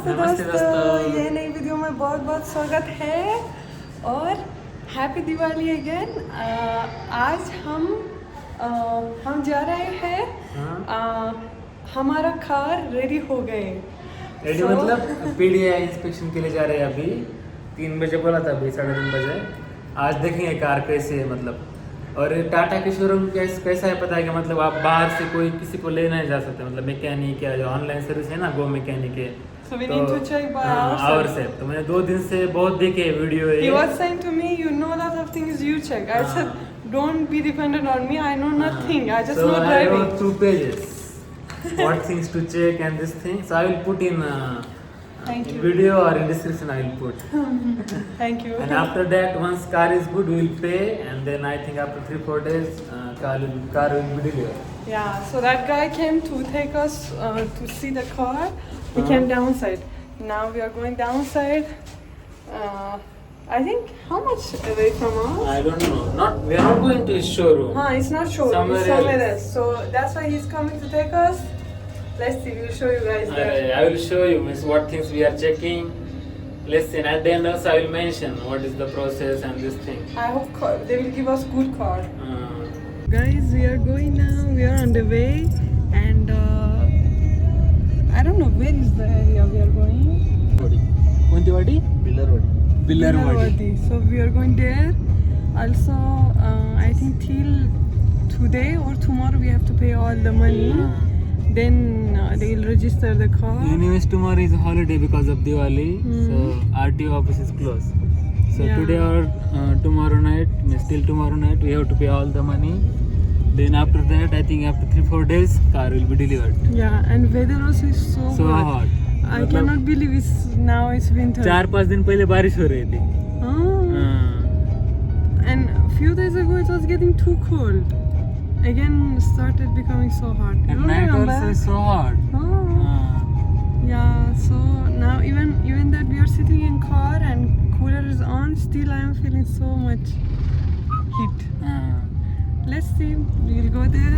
नमस्ते दोस्तों, ये नई वीडियो में बहुत बहुत स्वागत है और हैप्पी दिवाली अगेन। आज हम जा रहे हैं। हमारा कार रेडी हो गए। रेडी मतलब पीडीआई इंस्पेक्शन के लिए जा रहे हैं। अभी 3 बजे बोला था, अभी 3:30 बजे। आज देखेंगे कार कैसे है मतलब। और टाटा के शोरूम कैसा है पता है कि मतलब आप बाहर से कोई किसी को ले नहीं जा सकते, मतलब मैकेनिक या जो ऑनलाइन सर्विस है ना गो मैकेनिक है, So we need to check by ourselves. तो मैंने 2 दिन से बहुत देखे video. He was saying to me, you know a lot of things, you check. I said, don't be dependent on me. I know nothing. I just know driving. I wrote 2 pages. What things to check and this thing. So I will put in Thank you. video or in description I will put. Thank you. And after that, once car is good, we will pay, and then I think after 3-4 days, car will be delivered. Yeah, so that guy came to take us to see the car. We came downside. Now we are going downside. I think how much away from us? I don't know. We are not going to his showroom. It's not sure. Somewhere It's somewhere else. So that's why he's coming to take us. Let's see. We'll show you guys there. I will show you what things we are checking. Listen, at the end also I will mention what is the process and this thing. I hope they will give us good car. Guys, we are going now. We are on the way, and I don't know where is the area we are going. Konthiwadi? Billarwadi. So we are going there. Also, I think till today or tomorrow we have to pay all the money. Then they will register the car. Anyways, tomorrow is a holiday because of Diwali, so RTO office is closed. So today or tomorrow night, till tomorrow night, we have to pay all the money. Then after that, I think after 3-4 days, car will be delivered. Yeah, and weather also is so hot. I cannot believe now it's winter. 4-5 दिन पहले बारिश हो रही थी. And few days ago it was getting too cold. Again started becoming so hot. At night also is so hot. Yeah, so now even that we are sitting in car and cooler is on, still I am feeling so much heat. Let's see, we'll go there.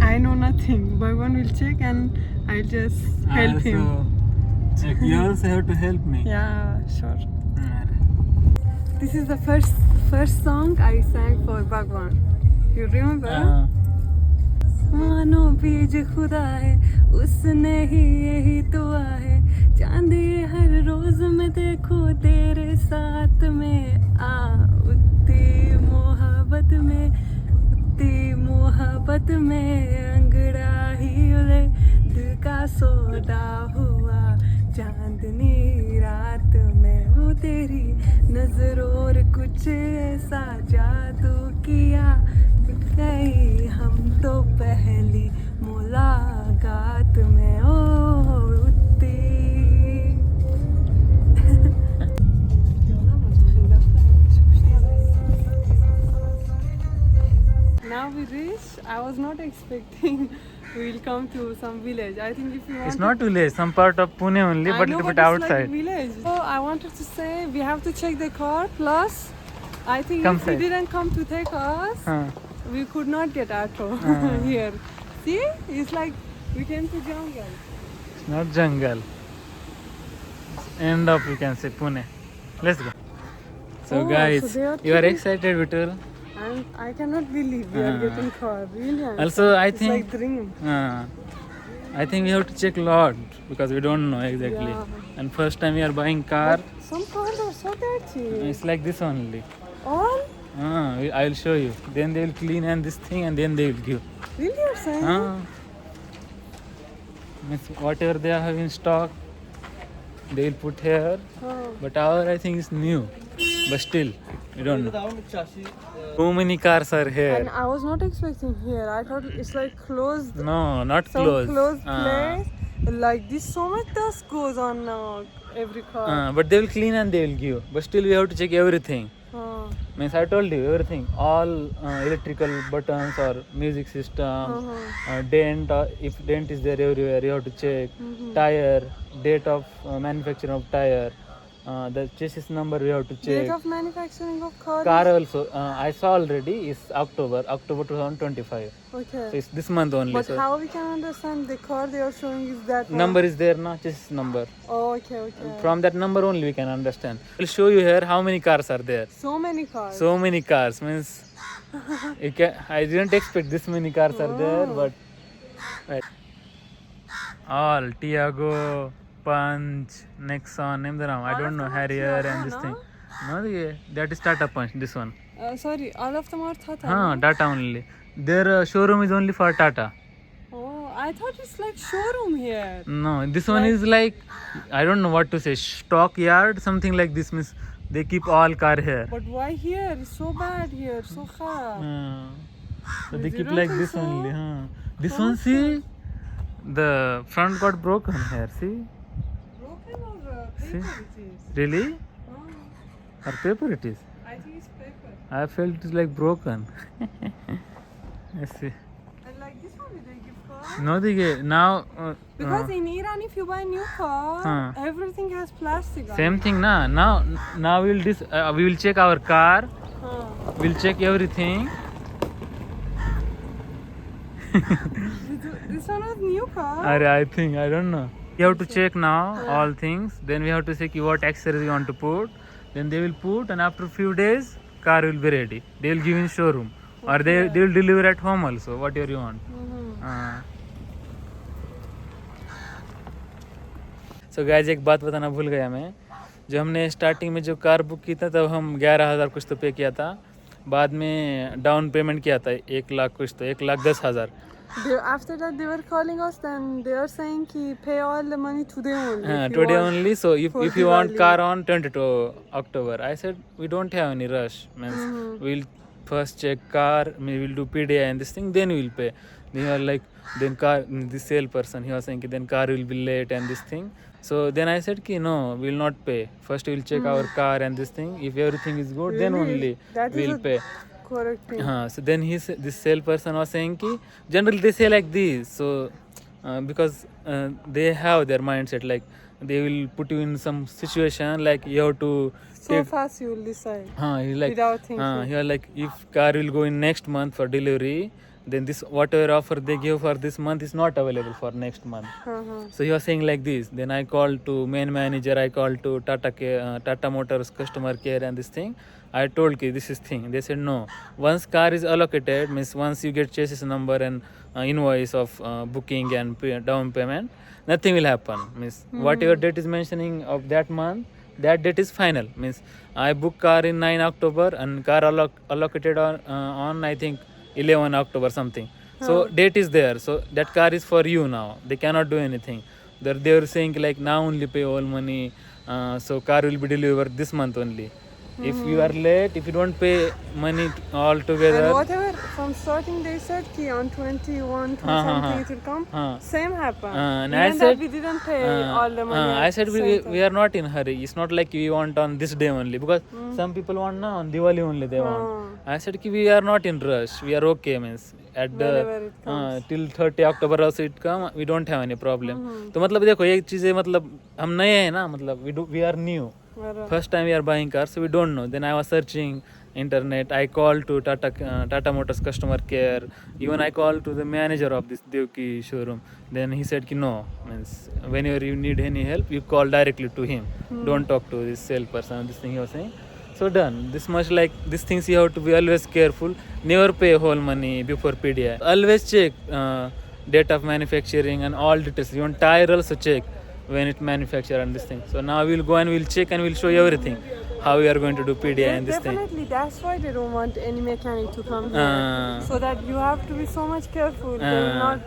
I know nothing. Bhagwan will check and I'll just help him. Check. You also have to help me. Yeah, sure. This is the first song I sang for Bhagwan. You remember? मानो बीज खुदा है, उसने ही यही दुआ है, चांदी हर रोज में देखो तेरे साथ में। उतनी मोहब्बत में अंगड़ाई उले, दिल का सौदा हुआ चांदनी रात में। वो तेरी नजर और कुछ ऐसा जादू किया, गई हम तो पहली मुलाकात में। Now we reach. I was not expecting we will come to some village. I think if you want. It's not village. Some part of Pune only, but little bit outside. Like village. So I wanted to say we have to check the car. Plus, I think if he didn't come to take us, we could not get auto here. See, it's like we came to jungle. It's not jungle. It's end of, you can say, Pune. Let's go. So guys, so you are excited, Vitul? And I cannot believe we are getting car. Really? Also, I it's think like dream. I think we have to check lot because we don't know exactly. Yeah. And first time we are buying car. But some cars are so dirty. It's like this only. All? I will show you. Then they will clean and this thing, and then they will give. Really, you're saying? Means whatever they have in stock, they will put here. But our, I think, is new. But still, we don't know. Too many cars are here. And I was not expecting here. I thought it's like closed. No, not some closed. Closed place. Like this, so much dust goes on every car. But they will clean and they will give. But still, we have to check everything. Means I told you everything. All electrical buttons or music system, dent. If dent is there everywhere, you have to check. Tire, date of manufacture of tire. The chassis number we have to check. Date of manufacturing of car. Car also I saw already is October 2025. Okay. So it's this month only. But So how we can understand the car they are showing is that one? number is there now, chassis number. Oh, okay, okay. From that number only we can understand. I'll show you here how many cars are there. So many cars. So many cars means you can, I didn't expect this many cars are there, but right. All Tiago, Punch, Nexon, name the name. I don't know, Harrier and this thing. No, that is Tata Punch. This one. Sorry, all of them are Tata. Huh, Tata only. Their showroom is only for Tata. Oh, I thought it's like showroom here. No, this one is like, I don't know what to say, stock yard, something like this. Means they keep all car here. But why here? It's so bad here, so kharab. So they Is keep it like also this so? only. This one, see, the front got broken here. See, Broken or See? paper it is? really? Oh, Or paper it is? I think it's paper. I felt it is like broken. Let's see. And like this one, they give car? No, now Because in Iran, if you buy new car, Huh. everything has plastic on same thing na. Now we will check our car. it. Huh. We'll check everything. This one was new car. I think, I don't know. You have to check now all things. Then we have to check what accessories you want to put. Then they will put, and after few days, car will be ready. They will give in showroom, or they will deliver at home also. Whatever you want. So guys एक बात बताना भूल गया मैं, जो हमने starting में जो कार बुक की था तब हम 11,000 कुछ तो पे किया था, बाद में डाउन पेमेंट किया था 1 लाख कुछ तो 1,10,000. After that, they were calling us. Then they are saying ki pay all the money today only. if you Today want. only. So for if you want Diwali. car on 22 October, I said we don't have any rush. Means we'll first check car, we will do PDI and this thing, then we'll pay. They are like, then car, the sale person, he was saying ki then car will be late and this thing. So then I said ki no, we will not pay. First we will check our car and this thing. If everything is good, then Really? only That is we'll a pay. correct thing. So then this sale person was saying ki generally they say like this. So because they have their mindset, like they will put you in some situation like you have to So fast you will decide. he's like Without thinking. he was like, if car will go in next month for delivery, then this whatever offer they give for this month is not available for next month. So he was saying like this. Then I called to main manager, I called to Tata Motors customer care and this thing. I told ki this is thing. They said no. Once car is allocated, means once you get chassis number and invoice of booking and down payment, nothing will happen. Means whatever date is mentioning of that month, that date is final. Means I book car in 9 October and car allocated on I think 11 October something. So date is there. So that car is for you now. They cannot do anything. They were saying like now only pay all money. So car will be delivered this month only. If you are late, if you don't pay money all together. And whatever from starting they said ki on 21 to something it will come. Same happened. And Even I that said we didn't pay all the money. I said at the same time. we are not in hurry. It's not like we want on this day only, because some people want now on Diwali only they want. I said ki we are not in rush. We are okay. Means at Whenever the it comes. till 30 October also it come. We don't have any problem. तो मतलब देखो ये चीजें मतलब हम नए हैं ना, मतलब we are new. First time we are buying cars, so we don't know. Then I was searching internet. I called to Tata Motors customer care. Even I called to the manager of this Devki showroom. Then he said ki no, means whenever you need any help, you call directly to him. Don't talk to this salesperson. This thing he was saying. So done. This much like these things you have to be always careful. Never pay whole money before PDI. Always check date of manufacturing and all details. Even tire also check when it manufactured and this thing. So now we'll go and we'll check and we'll show you everything, how we are going to do PDI and this thing. Definitely, that's why they don't want any mechanic to come here. So that you have to be so much careful. They will not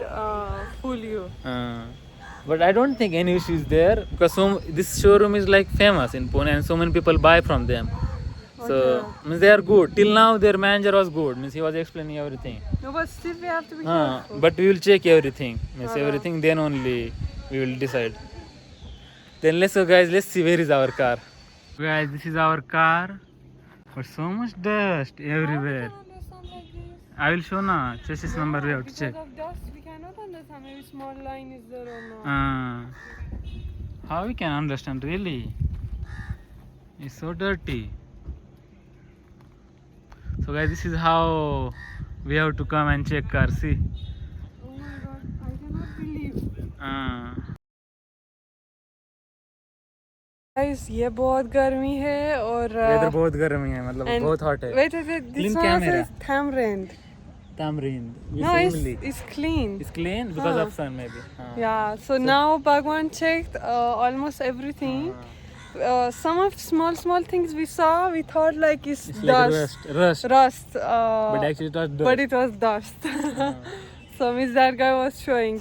fool you. But I don't think any issue is there, because this showroom is like famous in Pune and so many people buy from them. So means they are good. Till now their manager was good. Means he was explaining everything. No, but still we have to be careful. But we will check everything. Means everything, then only we will decide. Then let's go guys, let's see where is our car. Guys, this is our car. But so much dust everywhere. I will show na chassis number we have to check. Because of dust, we cannot understand maybe small line is there or not. How we can understand really? It's so dirty. So guys, this is how we have to come and check car. See. Oh my god, I cannot believe. Guys, ये बहुत गर्मी है और weather बहुत गर्मी है, मतलब and- बहुत hot है. Wait, this Clean one camera. says tamarind. Tamarind. No, it's clean. It's clean because Huh. of sun maybe. Yeah, so now Bhagwan checked almost everything. Some of small things we saw, we thought like it's It's like dust, rust. uh, But actually it was dust. but it was dust. So means that guy was showing,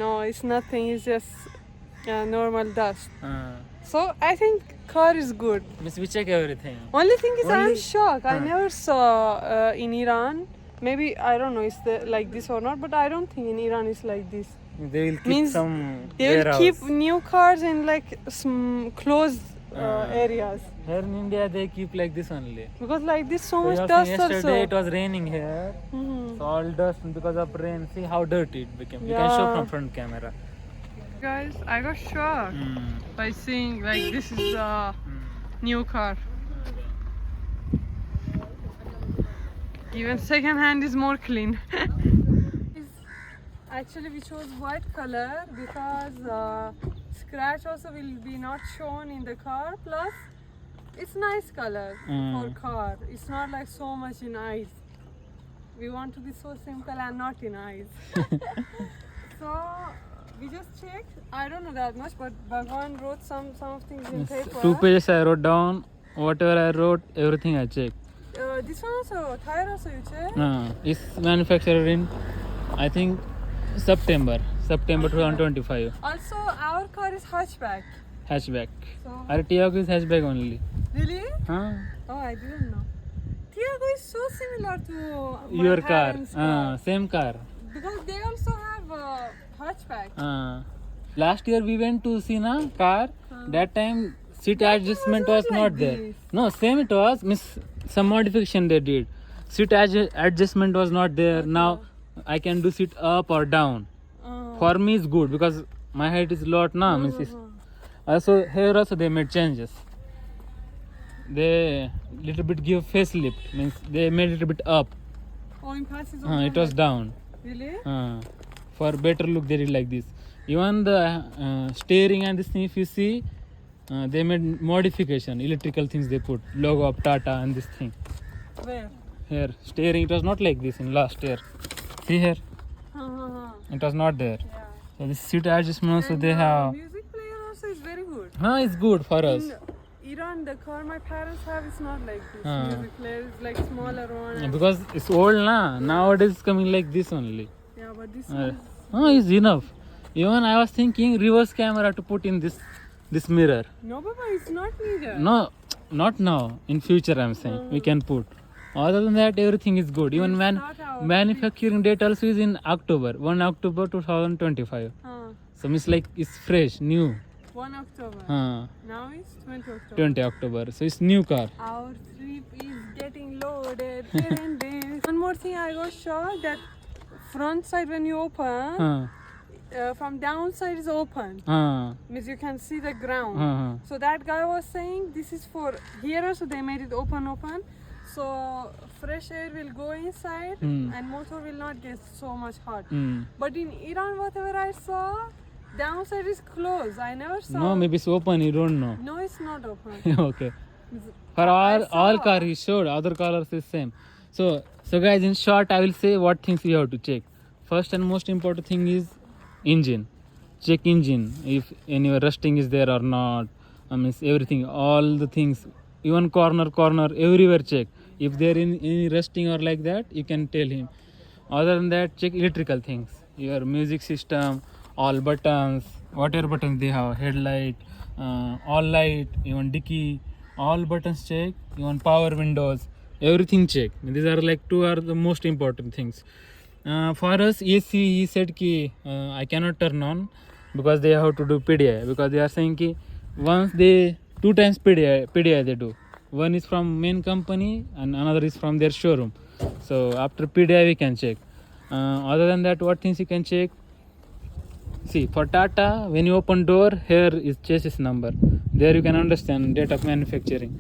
no, it's nothing. It's just normal dust. So I think car is good. Means we check everything. Only thing is I'm Only- shocked. I Huh. never saw in Iran. Maybe I don't know is like this or not, but I don't think in Iran it's like this. They will keep Means some They will warehouse. keep new cars in like closed areas Here in India they keep like this only. because like this so So much you have dust seen yesterday it also. was raining here. Mhm. So all dust because of rain. See how dirty it became. You can show Yeah. from front camera. Guys, I got shocked by seeing like this is a new car. Even second hand is more clean. Actually, we chose white color because scratch also will be not shown in the car. Plus, it's nice color for car. It's not like so much in eyes. We want to be so simple and not in eyes. So we just checked. I don't know that much, but Bhagwan wrote some of things in paper. 2 pages I wrote down. Whatever I wrote, everything I checked. This one also, tire also you check? It's manufactured in, I think, September 2025. Also, our car is hatchback. Hatchback. So Our Tiago is hatchback only. really? Huh? Oh, I didn't know. Tiago is so similar to my Your car. parents' car. Same car. Because they also have a hatchback. Last year we went to see na car. That time seat That adjustment was was not not like there. this. No, same it was. Miss some modification they did. Seat adjustment was not there. Now I can do sit up or down. For me it's good because my height is lot na. Means it's- also here also they made changes. They little bit give facelift. Means they made it a bit up. Oh, in past is It was down. Really? For better look they did like this. Even the steering and this thing if you see, they made modification, electrical things they put, logo of Tata and this thing. Where? Here, steering it was not like this in last year. See here, it was not there. Yeah. So this seat adjustment also And, they have. music player also is very good. It's good for us. In Iran, the car my parents have is not like this. Ah. Music player is like smaller one. and- Because it's old na. Nowadays it's coming like this only. Yeah, but this Uh, one is It's enough. Even I was thinking reverse camera to put in this mirror. no, Baba, it's not neither. No, not now. In future, I'm saying we can put. Other than that, everything is good. Even when Start out. manufacturing date also is in October, 1 October 2025. So it's like it's fresh, new. 1 October. Now it's 20 October. 20 October. So it's new car. Our trip is getting loaded. One more thing, I got shocked that front side when you open, from downside is open. Means you can see the ground. So that guy was saying this is for here also they made it open. So fresh air will go inside and motor will not get so much hot. But in Iran, whatever I saw, downside is closed. I never saw. No, maybe it's open. You don't know. No, it's not open. Okay. For all car he showed, other colors is same. So guys, in short, I will say what things you have to check. First and most important thing is engine. Check engine if any rusting is there or not. I mean everything, all the things, even corner everywhere check. If there in any rusting or like that, you can tell him. Other than that, check electrical things. Your music system, all buttons, whatever buttons they have, headlight, all light, even dicky, all buttons check. Even power windows, everything check. These are like two are the most important things. For us, AC, he said ki I cannot turn on because they have to do PDI, because they are saying ki once they 2 times PDI they do. One is from main company and another is from their showroom. So after PDI we can check. Other than that, what things you can check? See, for Tata, when you open door, here is chassis number. There you can understand date of manufacturing.